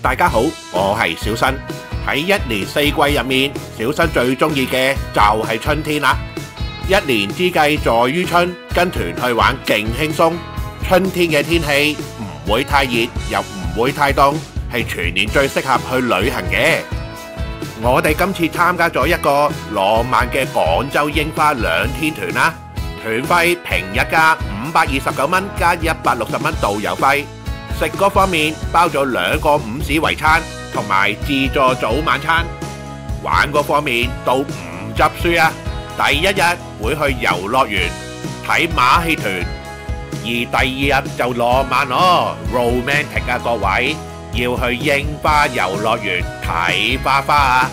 大家好，我係小新。喺一年四季入面，小新最中意嘅就係春天啦。一年之計在於春，跟團去玩勁輕鬆。春天嘅天氣唔會太熱，又唔會太凍，係全年最適合去旅行嘅。我哋今次參加咗一個浪漫嘅廣州櫻花2天團啦，團費平日價529蚊加160蚊導遊費。食嗰方面包咗2個午市圍餐同埋自助早晚餐。玩嗰方面都唔執輸啊！第一日會去遊樂園睇馬戲團，而第二日就浪漫咯 ，romantic 啊各位，要去櫻花遊樂園睇花花啊！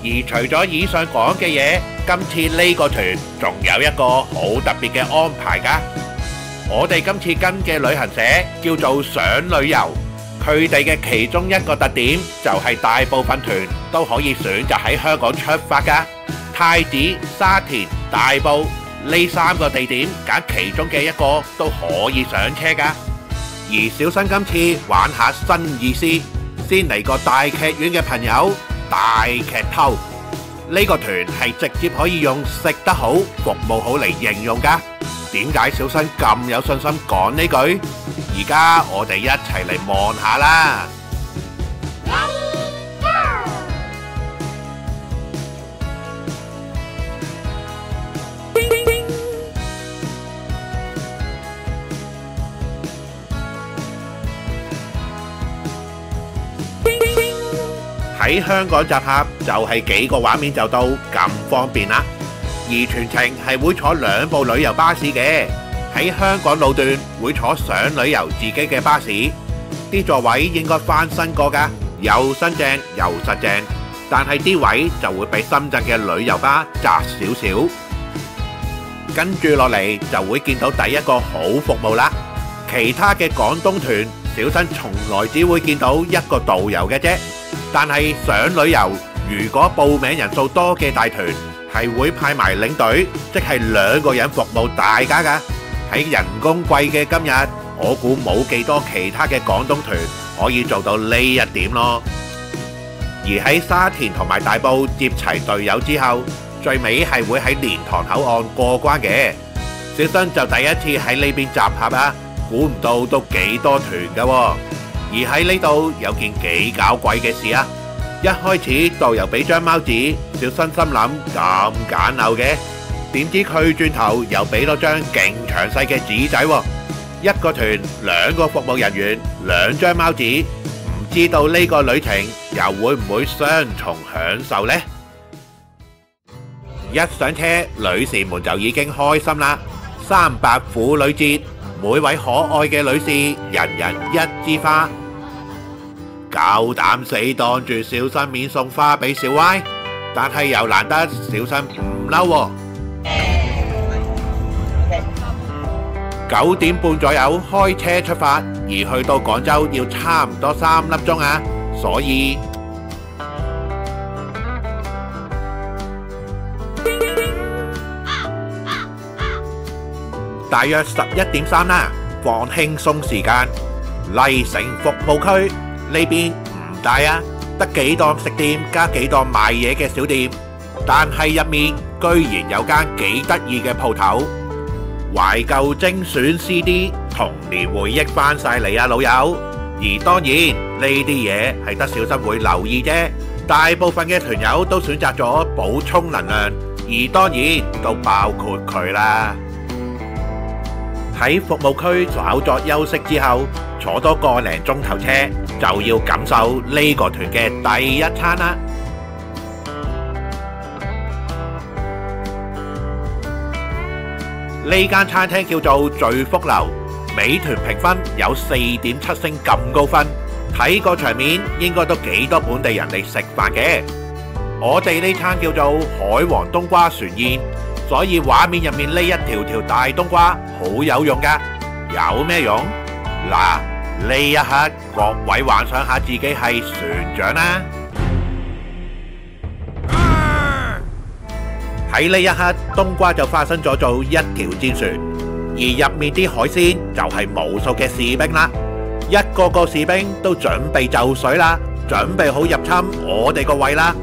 而除咗以上講嘅嘢，今次呢個團仲有一個好特別嘅安排㗎。我哋今次跟嘅旅行社叫做想旅遊，佢哋嘅其中一個特點就係大部分團都可以選擇喺香港出發㗎。太子、沙田、大埔呢3個地點揀其中嘅一個都可以上車㗎。而小新今次玩下新意思，先嚟個大劇院嘅朋友，大劇透。呢個團係直接可以用食得好、服務好嚟形容㗎。點解小新咁有信心講呢句？而家我哋一齊嚟望下啦！喺香港集合就係幾個畫面就到，咁方便啦。而全程係會坐2部旅遊巴士嘅，喺香港路段會坐想旅遊自己嘅巴士，啲座位應該翻新過㗎，又新淨又實淨，但係啲位就會比深圳嘅旅遊巴窄少少。跟住落嚟就會見到第一個好服務啦，其他嘅廣東團小新從來只會見到一個導遊嘅啫，但係想旅遊如果報名人數多嘅大團，係會派埋領隊，即係2個人服務大家㗎。喺人工貴嘅今日，我估冇幾多其他嘅廣東團可以做到呢一點咯。而喺沙田同埋大埔接齊隊友之後，最尾係會喺蓮塘口岸過關嘅。小新就第一次喺呢邊集合啊，估唔到都幾多團㗎喎。而喺呢度有件幾搞鬼嘅事啊！一開始導遊俾張貓紙，小新心諗咁簡陋嘅，點知佢轉頭又俾咗張勁詳細嘅紙仔喎。一個團2個服務人員2張貓紙，唔知道呢個旅程又會唔會雙重享受呢？一上車，女士們就已經開心啦！300婦女節，每位可愛嘅女士，人人一枝花。夠膽死當住小新面送花俾小歪，但係又難得小新唔嬲喎。9點半左右開車出發，而去到廣州要差唔多3粒鐘啊，所以大約11點3啦，放輕鬆時間。麗城服務區呢邊唔大啊，得幾檔食店加幾檔賣嘢嘅小店，但係入面居然有間幾得意嘅鋪頭，懷舊精選 CD， 童年回憶翻晒嚟啊老友！而當然呢啲嘢係得小新會留意啫，大部分嘅團友都選擇咗補充能量，而當然都包括佢啦。喺服務區稍作休息之後，坐多個零鐘頭車就要感受呢個團嘅第一餐啦。呢間餐廳叫做聚福樓，美團評分有4.7星咁高分，睇個場面應該都幾多本地人嚟食飯嘅。我哋呢餐叫做海皇冬瓜船宴，所以畫面入面呢一條條大冬瓜好有用㗎。有咩用？嗱，呢一刻各位幻想下自己係船長啦。喺呢一刻，冬瓜就化身咗做一條戰船，而入面啲海鮮就係無數嘅士兵啦。一個個士兵都準備就緒啦，準備好入侵我哋個位啦。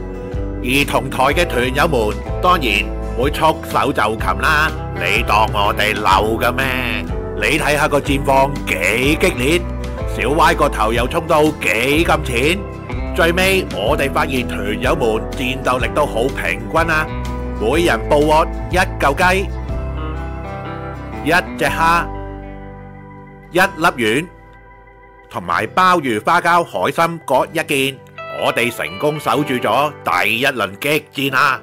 而同台嘅團友們當然會束手就擒啦。你當我哋漏嘅咩？你睇下個戰況幾激烈，小歪個頭又衝到幾咁前。最尾我哋發現團友們戰鬥力都好平均啊，每人捕獲一嚿雞、一隻蝦、一粒丸同埋鮑魚花膠海參各一件。我哋成功守住咗第一輪激戰啊！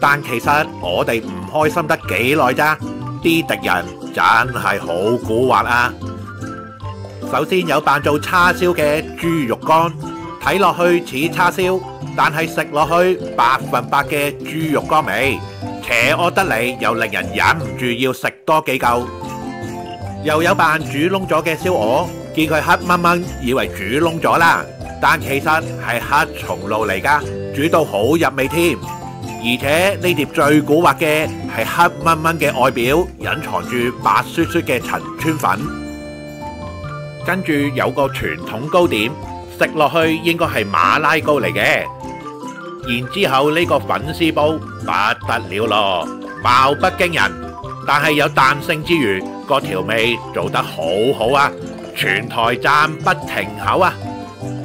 但其實我哋唔開心得幾耐咋，啲敵人真係好蠱惑啊！首先有扮做叉燒嘅豬肉乾，睇落去似叉燒，但係食落去100%嘅豬肉乾味，邪惡得嚟又令人忍唔住要食多幾嚿。又有扮煮燶咗嘅燒鵝，見佢黑掹掹，以為煮燶咗啦，但其實係黑松露嚟噶，煮到好入味添。而且呢碟最蠱惑嘅係黑掹掹嘅外表，隱藏住白雪雪嘅陳村粉。跟住有個傳統糕點，食落去應該係馬拉糕嚟嘅。然之後呢個粉絲煲不得了咯，貌不驚人，但係有彈性之餘，個調味做得好好啊！全台讚不停口啊！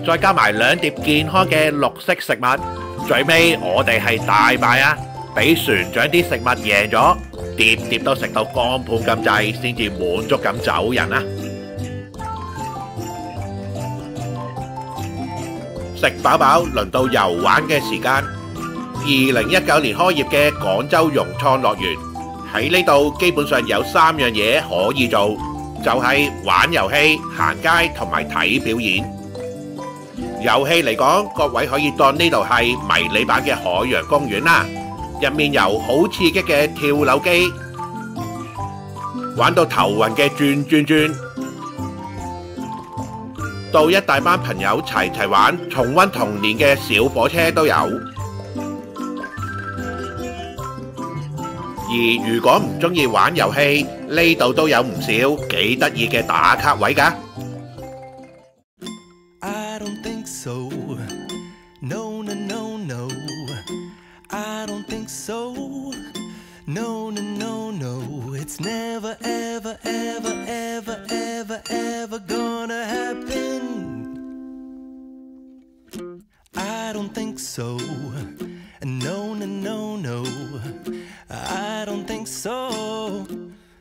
再加埋2碟健康嘅綠色食物，最尾我哋係大敗啊！俾船長啲食物贏咗，碟碟都食到光盤咁滯，先至滿足咁走人啊！食飽飽，輪到遊玩嘅時間。2019年開業嘅廣州融創樂園喺呢度，基本上有3樣嘢可以做。就係玩遊戲、行街同埋睇表演。遊戲嚟講，各位可以當呢度係迷你版嘅海洋公園啦。入面有好刺激嘅跳樓機，玩到頭暈嘅轉轉轉，到一大班朋友齊齊玩重溫童年嘅小火車都有。而如果唔中意玩遊戲，呢度都有唔少幾得意嘅打卡位㗎。I don't think so. No, no, no, no. I don't think so. No, no, no, no. It's never, ever, ever, ever, ever, ever gonna happen. I don't think so. No, no, no, no. I don't think so.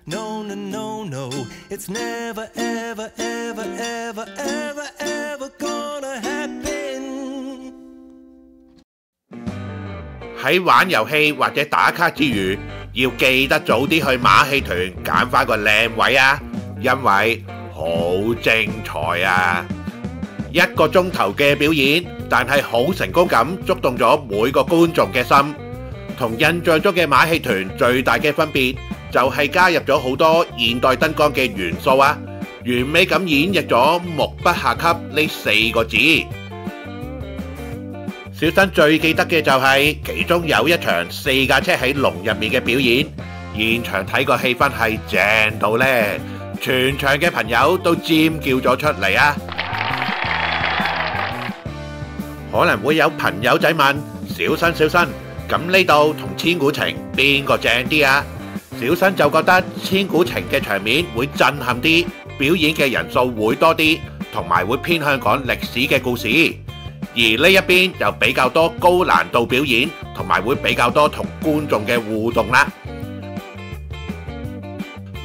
No, no, no, no. It's never, ever, ever, ever, ever, ever gonna happen. 喺玩遊戲或者打卡之餘，要記得早啲去馬戲團揀返個靚位啊，因為好精彩啊！1個鐘頭嘅表演，但係好成功咁觸動咗每個觀眾嘅心。同印象中嘅馬戲團最大嘅分別就係加入咗好多現代燈光嘅元素啊，完美咁演繹咗目不暇給呢4個字。小新最記得嘅就係其中有一場4架車喺籠入面嘅表演，現場睇個氣氛係正到呢，全場嘅朋友都尖叫咗出嚟啊！可能會有朋友仔問：小新，咁呢度同千古情邊個正啲啊？小新就覺得千古情嘅場面會震撼啲，表演嘅人數會多啲，同埋會偏向講歷史嘅故事。而呢一邊就比較多高難度表演，同埋會比較多同觀眾嘅互動啦。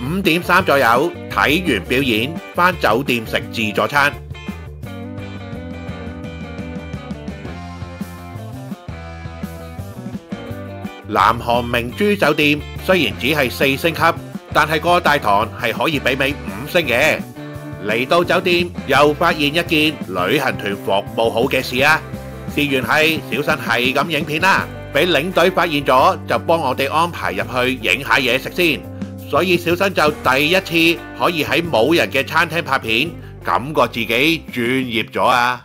5點3左右睇完表演，返酒店食自助餐。南韓明珠酒店雖然只係4星級，但係個大堂係可以媲美5星嘅。嚟到酒店又發現一件旅行團服務好嘅事啊！事緣係小新係咁影片啦，俾領隊發現咗，就幫我哋安排入去影下嘢食先。所以小新就第一次可以喺冇人嘅餐廳拍片，感覺自己專業咗啊！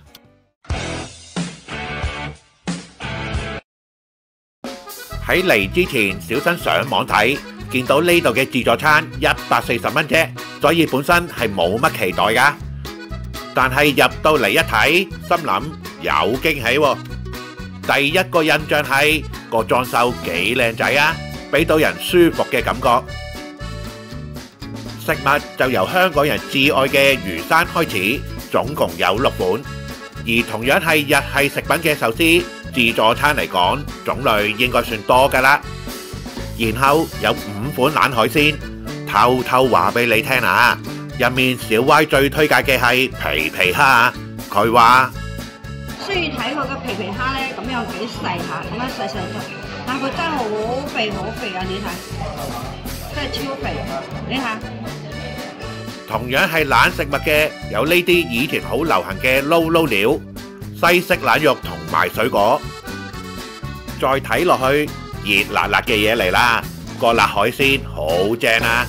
喺嚟之前，小新上網睇見到呢度嘅自助餐140蚊啫，所以本身係冇乜期待㗎。但係入到嚟一睇，心諗有驚喜喎。第一個印象係個裝修幾靚仔啊，俾到人舒服嘅感覺。食物就由香港人至愛嘅魚生開始，總共有6款。而同樣係日系食品嘅壽司自助餐嚟講，種類應該算多㗎啦。然後有5款冷海鮮，偷偷話俾你聽啊！入面小歪最推介嘅係皮皮蝦啊，佢話雖然睇佢嘅皮皮蝦咧，咁樣幾細下，咁樣細細隻，但係佢真係好肥好肥啊！你睇，真係超肥，你睇。同樣係冷食物嘅，有呢啲以前好流行嘅撈料、西式冷肉同埋水果。再睇落去，熱辣辣嘅嘢嚟啦，個辣海鮮好正啊！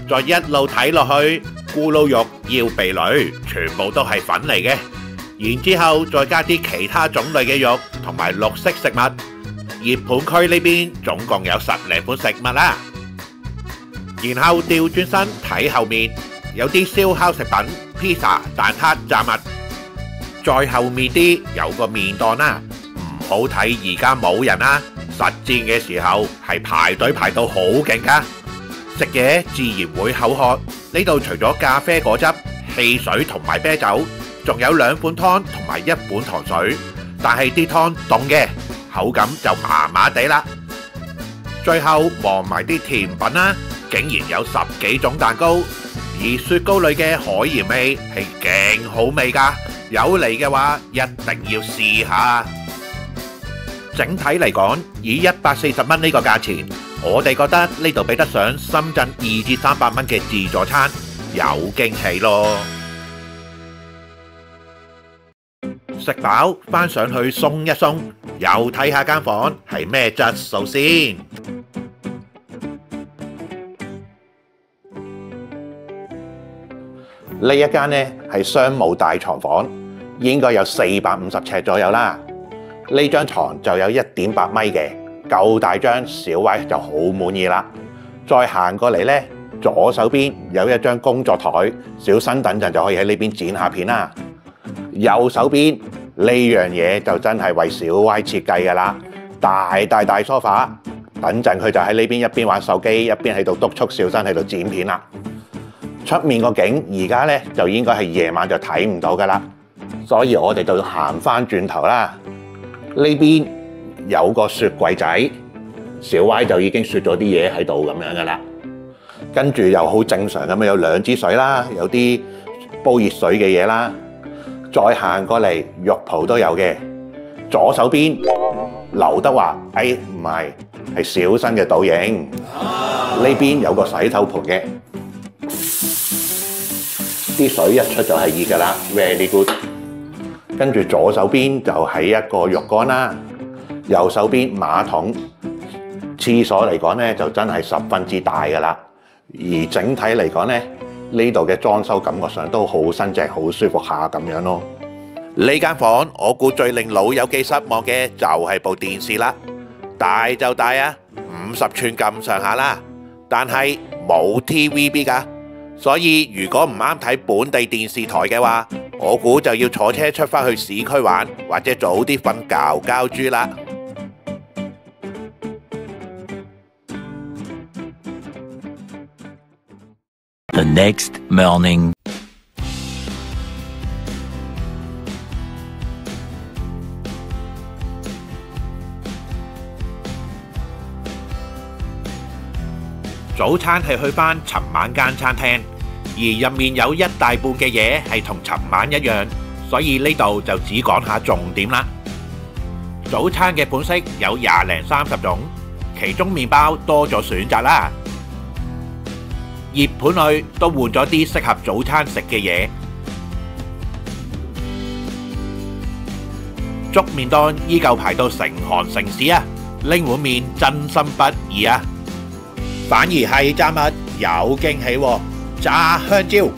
再一路睇落去，咕嚕肉、腰鼻類全部都係粉嚟嘅。然之後再加啲其他種類嘅肉同埋綠色食物。熱盤區呢邊總共有10零款食物啦。然後調轉身睇後面，有啲燒烤食品、披薩、蛋撻、炸物。再後面啲有個麵檔啦，唔好睇而家冇人啦，實戰嘅時候係排隊排到好勁㗎。食嘢自然會口渴，呢度除咗咖啡果汁、汽水同埋啤酒，仲有2款湯同埋1碗糖水，但係啲湯凍嘅，口感就麻麻地啦。最後望埋啲甜品啦，竟然有10幾種蛋糕，而雪糕類嘅海鹽味係勁好味㗎，有嚟嘅話一定要試下。整體嚟講，以140蚊呢個價錢，我哋覺得呢度比得上深圳200至300蚊嘅自助餐，有驚喜咯。食飽返上去鬆一鬆，又睇下間房係咩質素先。呢一間呢係商務大床房，應該有450尺左右啦。呢張床就有1.8米嘅，夠大張，小歪就好滿意啦。再行過嚟呢，左手邊有一張工作台，小新等陣就可以喺呢邊剪下片啦。右手邊呢樣嘢就真係為小歪設計㗎啦，大梳化，等陣佢就喺呢邊一邊玩手機，一邊喺度督促小新喺度剪片啦。出面個景而家呢就應該係夜晚就睇唔到㗎啦，所以我哋就要行返轉頭啦。呢邊有個雪櫃仔，小歪就已經雪咗啲嘢喺度咁樣㗎啦。跟住又好正常咁樣有2支水啦，有啲煲熱水嘅嘢啦。再行過嚟，浴袍都有嘅。左手邊劉德華，唔係，係小新嘅倒影。呢邊有個洗頭盤嘅，啲水一出就係熱㗎啦 ，very good。跟住左手邊就係一個浴缸啦，右手邊馬桶。廁所嚟講呢，就真係10分之大㗎啦。而整體嚟講呢，呢度嘅裝修感覺上都好新淨，好舒服下咁樣咯。呢間房我估最令老友記失望嘅就係部電視啦，大就大啊，50寸咁上下啦，但係冇 TVB 㗎，所以如果唔啱睇本地電視台嘅話，我估就要坐車出返去市區玩，或者早啲瞓覺豬啦。The next morning. 早餐係去返尋晚間餐廳，而入面有1大半嘅嘢係同尋晚一樣，所以呢度就只講下重點啦。早餐嘅款式有20零30種，其中麵包多咗選擇啦。熱盤裏都換咗啲適合早餐食嘅嘢。粥麵檔依舊排到成行成市啊！拎碗麵真心不易啊！反而係炸物有驚喜喎，炸香蕉，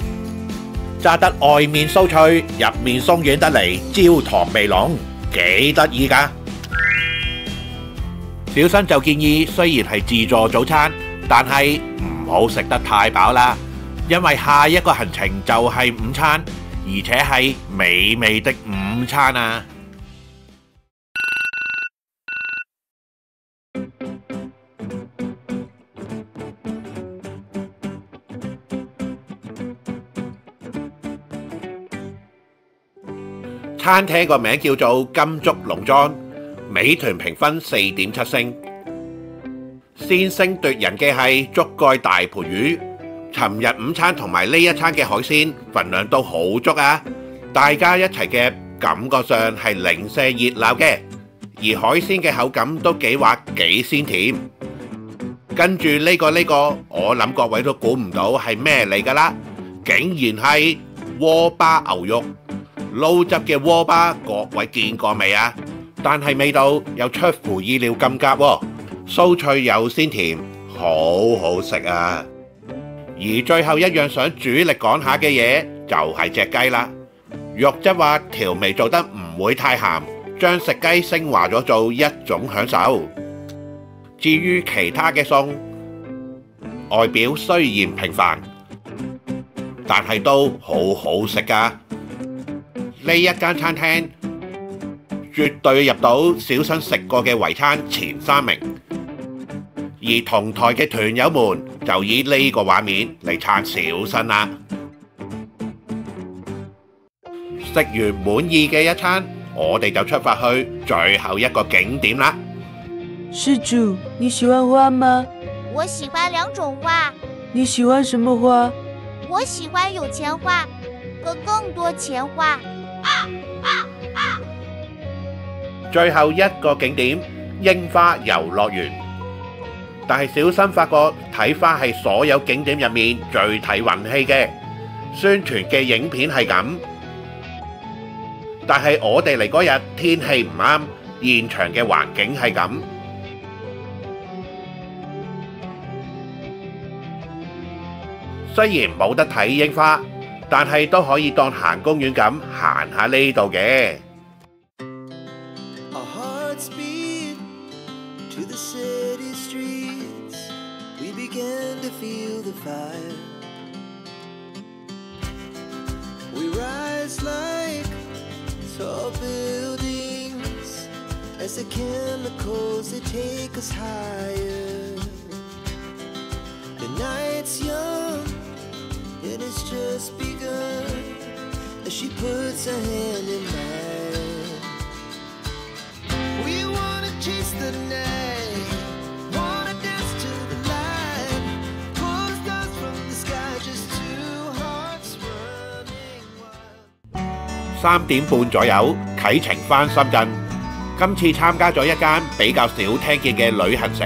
炸得外面酥脆，入面鬆軟得嚟，焦糖味濃，幾得意㗎！小新就建議，雖然係自助早餐，但係唔好食得太飽啦，因為下一個行程就係午餐，而且係美味的午餐啊！餐廳個名叫做金竹農莊，美團評分4.7星。先聲奪人嘅係竹蓋大盤魚，尋日午餐同埋呢一餐嘅海鮮份量都好足啊！大家一齊嘅感覺上係零舍熱鬧嘅，而海鮮嘅口感都幾滑幾鮮甜。跟住呢個，我諗各位都估唔到係咩嚟㗎啦，竟然係鍋巴牛肉。撈汁嘅鍋巴，各位見過未啊？但係味道又出乎意料咁夾喎，酥脆又鮮甜，好好食啊！而最後一樣想主力講下嘅嘢就係隻雞啦，肉質滑，調味做得唔會太鹹，將食雞升華咗做一種享受。至於其他嘅餸，外表雖然平凡，但係都好好食㗎。呢一間餐廳絕對入到小新食過嘅圍餐前3名，而同台嘅團友們就以呢個畫面嚟撐小新啦。食完滿意嘅一餐，我哋就出發去最後一個景點啦。施主，你喜歡花嗎？我喜歡2種花。你喜歡什麼花？我喜歡有錢花和更多錢花。最後一個景點櫻花遊樂園，但係小新發覺睇花係所有景點入面最睇運氣嘅，宣傳嘅影片係咁，但係我哋嚟嗰日天氣唔啱，現場嘅環境係咁。雖然冇得睇櫻花，但係都可以當行公園咁行下呢度嘅。And it's just begun as she puts her hand in mine. We wanna chase the night, wanna dance to the light, pull the stars from the sky, just two hearts running wild. 3點半左右啟程返深圳，今次參加咗一間比較少聽見嘅旅行社，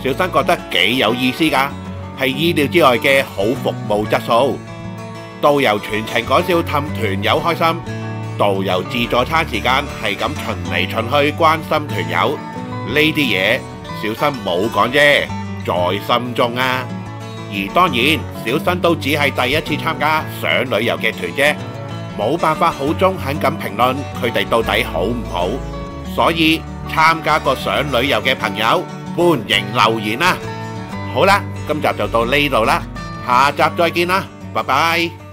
小新覺得幾有意思㗎。係意料之外嘅好服務質素，導遊全程講笑氹團友開心，導遊自助餐時間係咁巡嚟巡去關心團友，呢啲嘢小新冇講啫，在心中啊。而當然小新都只係第一次參加想旅遊嘅團啫，冇辦法好中肯咁評論佢哋到底好唔好，所以參加過想旅遊嘅朋友歡迎留言啦。好啦，今集就到呢度啦，下集再見啦，拜拜。